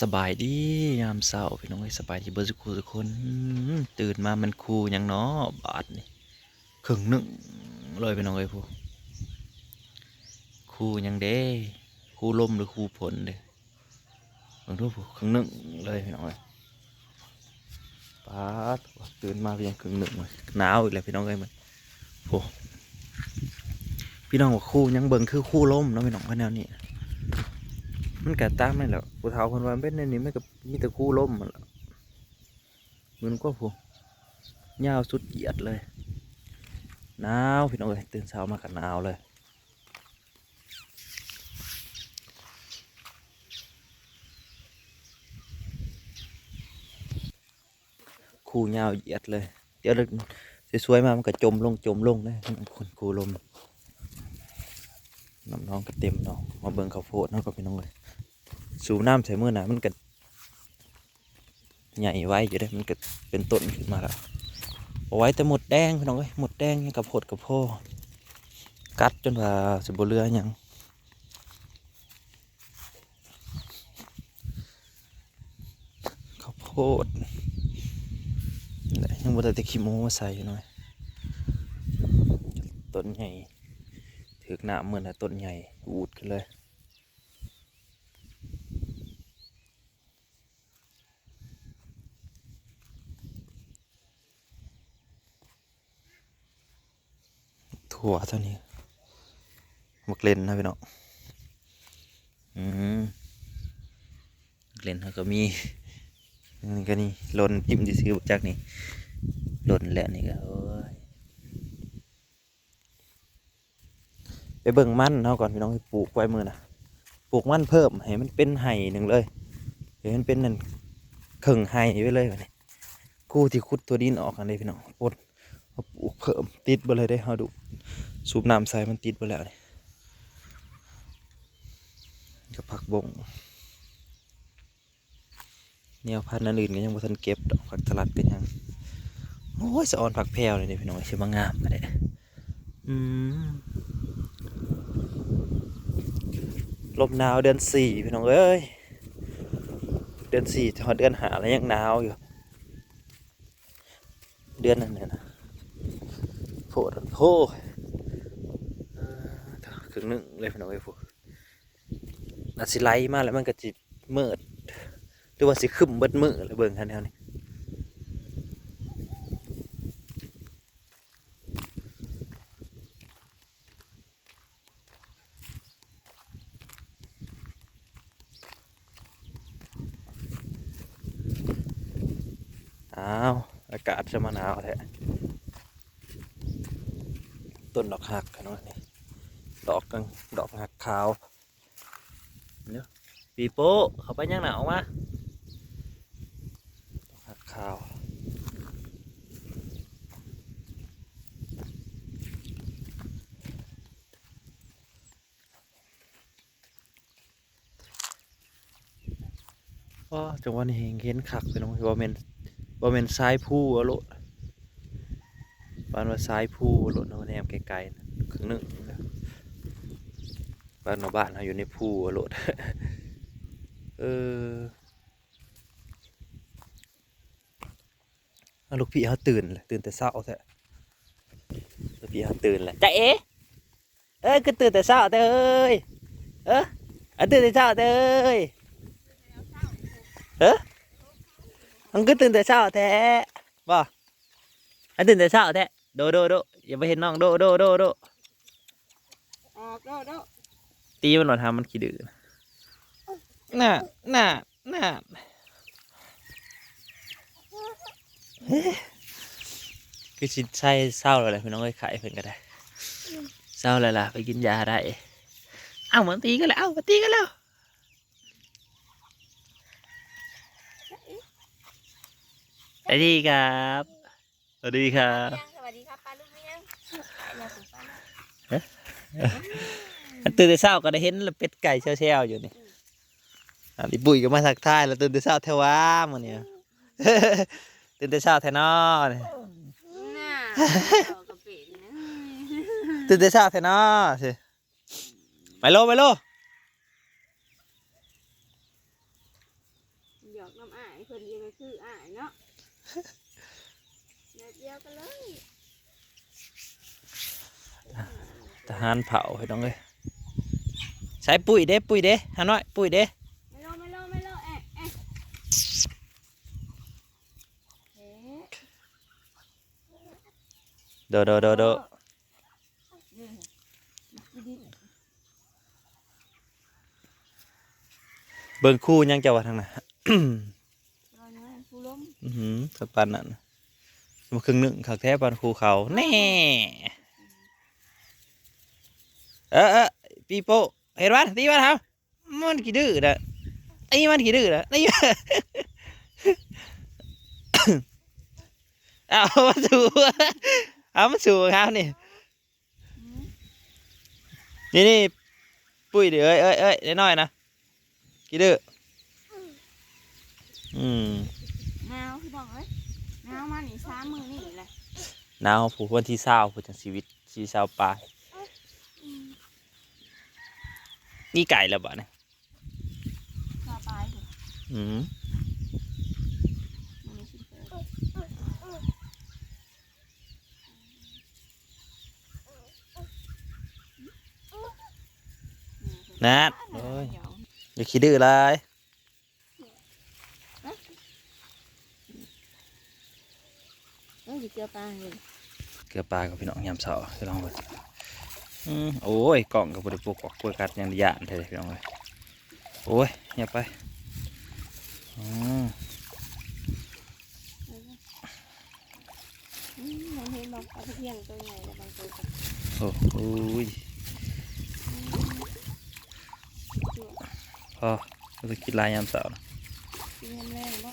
สบายดียามเช้าพี่น้องสบายดีเบิร์สุขทุกคนตื่นมามันคูยังเนาะบาทนี่ครึ่งหนึ่งเลยพี่น้องพวกคูยังเด้คูลมหรือคูฝนเด้บางทุกพวกครึ่งหนึ่งเลยพี่น้องบาทตื่นมาเพียงครึ่งหนึ่งเลยหนาวอีกแล้วพี่น้องมันโอ้พี่น้องว่าคูยังเบิ่งคือคูลมเนาะพี่น้องแนวนี้มันกะตามไม่หรอกผู้เฒ่าคนว่าเป็นในนี้ไม่กับมีแต่คูลมมันมันก็พวกยาวสุดเหยียดเลยหนาวพี่น้องตื่นเช้ามากันหนาวเลยคูยาวเหยียดเลยเดี๋ยวสวยๆมามันก็จมลงเลยคนคูลมน้องก็เต็มเนาะมาเบิ่งข้าวโพดเนาะก็พี่น้องเลยสูบน้ำใส่มือหนามันก็ใหญ่ไว้อยู่ได้มันก็เป็นต้นขึ้นมาแล้วเอาไว้แต่หมดแดงพี่น้องหมดแดงนี่กับโพดกับพ่อกัดจนว่าสิบเรือยังข้าวโพดยังบ่ได้แต่ขี้โม้มาใส่หน่อยต้นใหญ่ถือหน้าเหมือนต้นใหญ่อูดกันเลยถั่วเท่านี้มักเล่นนะพี่น้องเล่นเขาก็มีนี่ก็นี่หล่นจิ้มที่ซื้อจากนี่หล่นแหละนี่ก็ไปเบิ่งมันเขาก่อนพี่น้องปลูกไว้มือนะปลูกมันเพิ่มให้มันเป็นไห่หนึ่งเลยให้มันเป็นนั่นเข่งไห่ไปเลยนี่กู้ที่คุดตัวดินออกกันเลยพี่น้องปนเขาปลูกเพิ่มติดไปเลยได้เขาดูสูบน้ำใส่มันติดไปแล้วนี่ก็ผักบงเนี่ยพันธุ์อื่นก็ยังบ่ทันเก็บดอกผักสลัดก็ยังโอ้ยสะออนผักแพรวเลยนี่พี่น้องชื่อมางามมาเลยลมหนาวเดือนสี่พี่น้องเอ้ยเดือนสี่ถึงเดือนหาแล้วยังหนาวอยู่เดือนนั้นเนี่ยนะโผล่โผล่ครึ่งนึงเลยพี่น้องเอ้ยพวกอาสิไลมาแล้วมันก็จิมืดหรือว่าสิขึ้นเบิดมือเลยเบิ่งคันแนวนี้อ้าวอากาศจะมาหนาวแท้ต้นดอกหักกันวะนี่ดอกกังดอกหักขาวเนี่ยปีโป้เขาไปยังหนาวมาดอกหักขาวก็จังหวะนี้เห็นขักไปน้องว่าเมนซ้ายผู้อะโลดบ้านว่าซ้ายผู้โลดน้องแนมไกลๆครึ่งนึงบ้านเราอยู่ในผู้อะโลดเออลูกพี่เขาตื่นเลยตื่นแต่เช้าแท้ลูกพี่เขาตื่นเลยจ้าเอ๋เอ้ยก็ตื่นแต่เช้าแต่เอ้ยตื่นแต่เช้าแต่เอ้ยมันก็ตื่นแต่เช้าแท้บ่ตื่นแต่เช้าแท้โดอย่าไปเห็นน้องโดออกโดตีมันหน่อยทำมันขี้ดื้อน่ะน่ะน่ะคือชิดใช่เศร้าเลยพี่น้องเอ้ยไข่เพิ่นก็ได้เศร้าเลยล่ะไปกินยาได้เอ้ามันตีกันแล้วมาตีกันแล้วสวัสดีครับสวัสดีครับสวัสดีครับป้าลูกเมียงตื่นแต่เช้าก็ได้เห็นเป็ดไก่เชี่ยวๆอยู่นี่พี่ปุ๋ยก็มาทักทายแล้วตื่นแต่เช้าแถวว่ามันเนี่ยตื่นแต่เช้าแถวนอนตื่นแต่เช้าแถวนอนสิไปโล หยอกน้ำอ้ายเพิ่นยังไปคืออ้ายเนาะเดียวกันเลย ทหารเผาให้น้องเลยใช้ปุ๋ยเด้ฮาน้อยปุ๋ยเด้ ไม่โลแอะเอ๊ะโดเบิ่งคู่ยังจะว่าทางน่ะ ผู้ล้ม สปันนั่นมาครึ่งหนึ่งขักแท้ปันคูเขาแน่ปีโป้เห็นวันตีมันครับมันกี่ดื้อนะตีมันกี่ดื้อนะตีมันเอามาสู่เอามาสู่ครับนี่ปุ้ยเดี๋ยวเอ้ยได้น้อยนะกี่ดื้อหนาวพี่บอกเอ้ยหนาวมานี่3 มื้อนี่แหละ หนาวผู้วันที่20ผู้จังชีวิต20ปลายนี่ไก่แล้วบ่เนี่ย สบายสิมันไม่ชินเกิน นัดโอ้ยอย่าขี้ดื้อเลย อยู่เกลือปลาเลย เกลือปลากับพี่น้องยำเสาคือลองเลยโอ้ยกล่องกับบริโภคกล้วยกัดยังยานเลยพี่น้องเลยโอ้ยอย่าไปมันเห็นบอกปลาเพียงตัวใหญ่แล้วบางตัวก็ โอ้ยพอเราจะกินลายยำเสา กินน้ำแรงบ่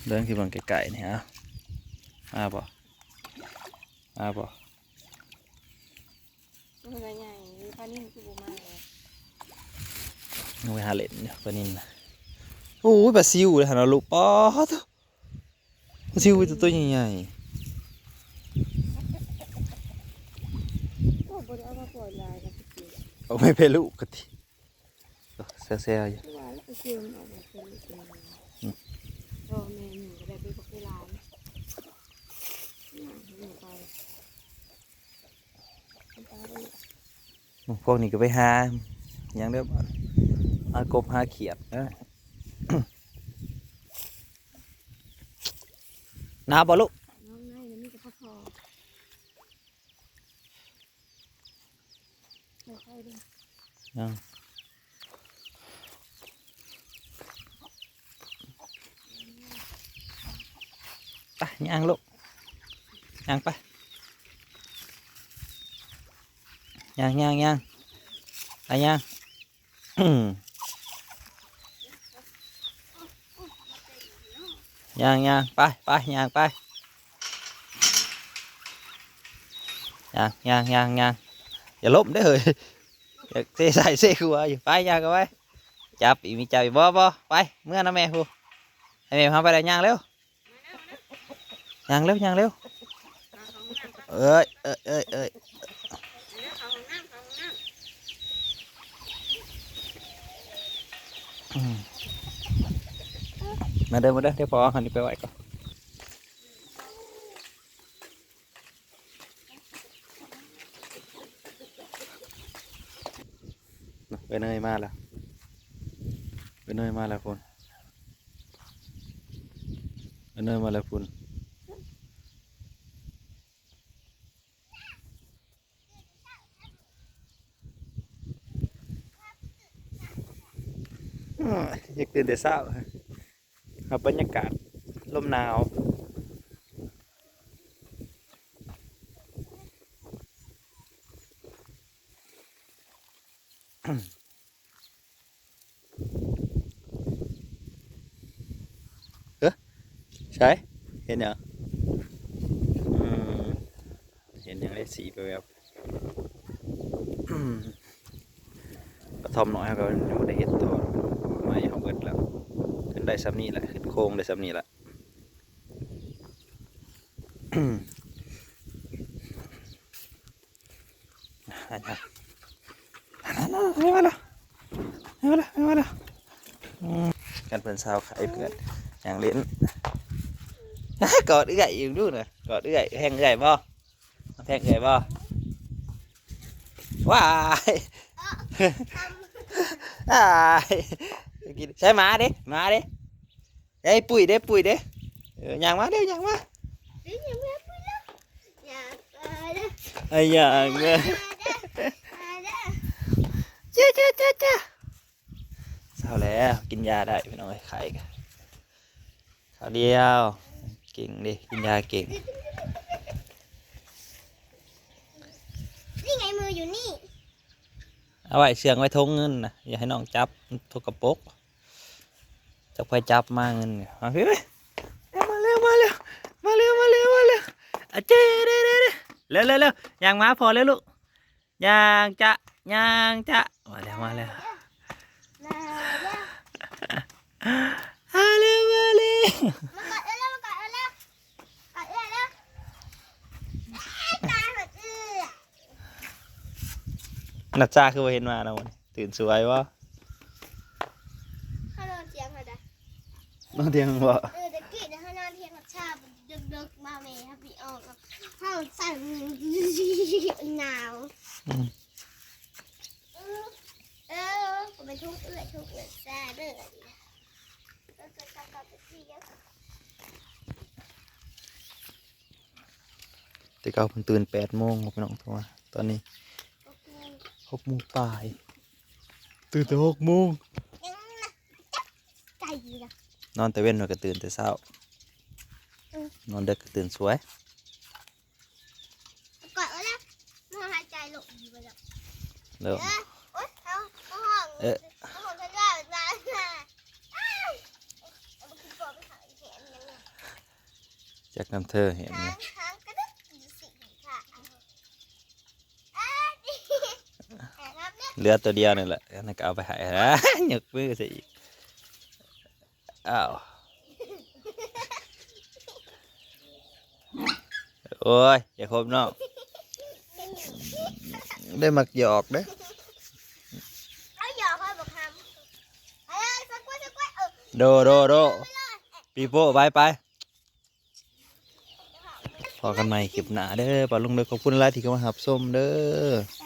เดินคือบังไก่ๆนี่ฮะบ่ ตัวใหญ่ปลานิ่มคือบูมาเลย เอาไปหาเล่นเนี่ยปลานินนะโอ้ยปลาซิวเลยฮะเราลูกป๊อดปลาซิวตัวใหญ่ ก็บริเอามาปล่อยลายกับพี่ ๆเอาไม่เป็นลูกกะทิเซ่ๆอยู่ ที่ว่าแล้วไปเชื่อมออกมาเป็นลูกเป็นรอแม่หนึ่งก็ได้ไปบอกไปลายหนึ่งไปตาไป พวกนี้ก็ไปหาอย่างเดียวหากบหาเขียดนะ น้าบ่ลูก น้องนายแล้วมีแต่พ่อพอค่อยๆดู ยังไปย่างลูกย่างไปย่างไปย่างย่างไปย่างไปย่างอย่าล้มได้อเลยอย่าเซ่ใส่เซ่ขัวอยู่ไปย่างกันไปจับอีมีจับอีบ่ไปเมื่อนะแม่ครูให้แม่พาไปได้ย่างเร็วย่างเร็วเอ้ยมาเด้อเดี๋ยวพอหันนี้ไปไหวก่อนไปเนยมาแล้วคุณไปเนยมาแล้วคุณอยากตื่นแต่เช้าครับบรรยากาศลมหนาวใช่เห็นยังเห็นยังได้สีไปแบบกระทอมน้อยก็ยังไม่ได้เห็นต่อไม่เขาเบิดแล้วขึ้นได้ซ้ำนี่แหละขึ้นโค้งได้ซ้ำนี่แหละอันนี้ นั่นไม่มาแล้วไม่มาแล้วไม่มาแล้วกันเป็นสาวไข่เพื่อนอย่างเล่นกอดเอื้อยอยู่ดูหน่อยกอดเอื้อยแห้งเอื้อยบ่แห้งเอื้อยบ่ว้ายอ้ายกินใช้หมาดิหมาดิไอ้ปุ๋ยเด้ปุ๋ยเด้ย่างมาเด้ย่างมาไอ้ย่างเงี้ยเจ้าเจ้าเจ้าเจ้าเศร้าแล้วกินยาได้พี่น้องไข่กันข้าวเดียวเก่งดิกินยาเก่ง นี่ไงมืออยู่นี่ เอาไว้เชืองไว้ทงเงินนะอย่าให้น้องจับทกกระปกจะไปจับมาเงินมาพี่มาเร็วมาเร็วมาเร็วมาเร็วมาเร็วอ่ะเจ๊เร็วเร็วเร็วเร็วเร็วเร็วย่างมาพอแล้วลูกย่างจะย่างจะมาแล้วมาแล้วมาเร็วมาเร็ว มากัดเอ้ยแล้วมากัดเอ้ยแล้วกัดเอ้ยแล้วตายหมดเอ้ย นัดจ้าคือว่าเห็นมาแล้ววันตื่นสวยวะ เขานอนเตียงเขาได้ น้องเทียงบอก ตะกี้เดี๋ยวเขานอนเตียงกับชาดึกๆมาเมย์ครับพี่ออกเขาสั่นหนาวเป็นทุ่งเอื้อยแซ่เด้อแต่เก่าเพิ่งตื่น8 โมงพี่น้องโทรมาตอนนี้6 โมงปลายตื่นแต่6 โมง ใจดีนะ นอนแต่เว้นเราก็ตื่นแต่เช้า นอนเด็กก็ตื่นสวย กอดแล้วมือหายใจหลบอยู่ไปแล้ว เริ่ม โอ๊ยเขาห้องห้องฉันว่าแบบนั้นนะเอาไปกินก่อนไปหาอีกแขนยังไง จากน้ำเธอเห็นไหม ทางกระดึ๊บสิค่ะดิแอบรับเนี่ย เหลือตัวเดียวนี่แหละนั่นก็เอาไปใหายฮะ หยกมือใส่อีกอ้าวโอ้ยอย่าคบน้องได้มักหยอกเด้ เอาหยอกเขาบอกทำเอ้ยสักวันโดโดปีโป้ไปพอกันใหม่คลิปหน้าเด้อปลาลุงเด้อขอบคุณหลายที่เข้ามาหับส้มเด้อ ไป